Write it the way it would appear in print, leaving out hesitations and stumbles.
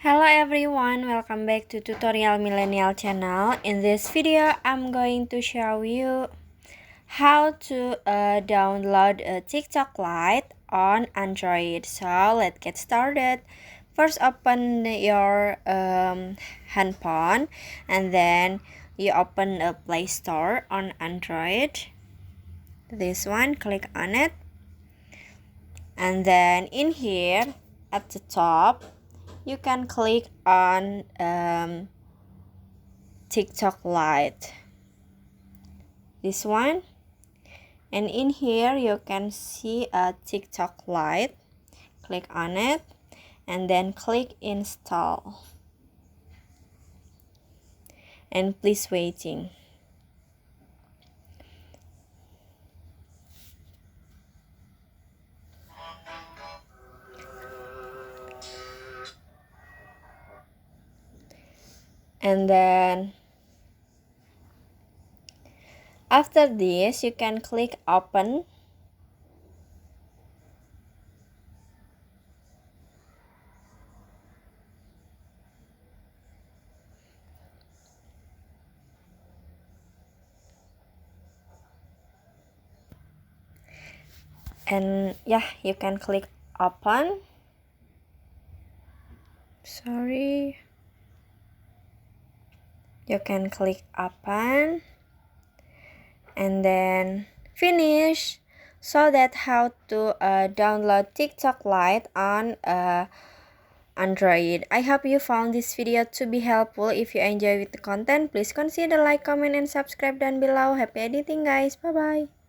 Hello everyone, welcome back to Tutorial Millennial channel. In this video, I'm going to show you how to download a TikTok Lite on Android. So let's get started. First, open your handphone, and then you open a Play Store on Android. This one, click on it, and then in here at the top, you can click on TikTok Lite, this one, and in here you can see a TikTok Lite. Click on it and then click install, and please waiting. And then after this, you can click open. And yeah, you can click open. Sorry. You can click open and then finish. So that's how to download TikTok Lite on Android. I hope you found this video to be helpful. If you enjoy with the content, please consider like, comment, and subscribe down below. Happy editing, guys. Bye bye.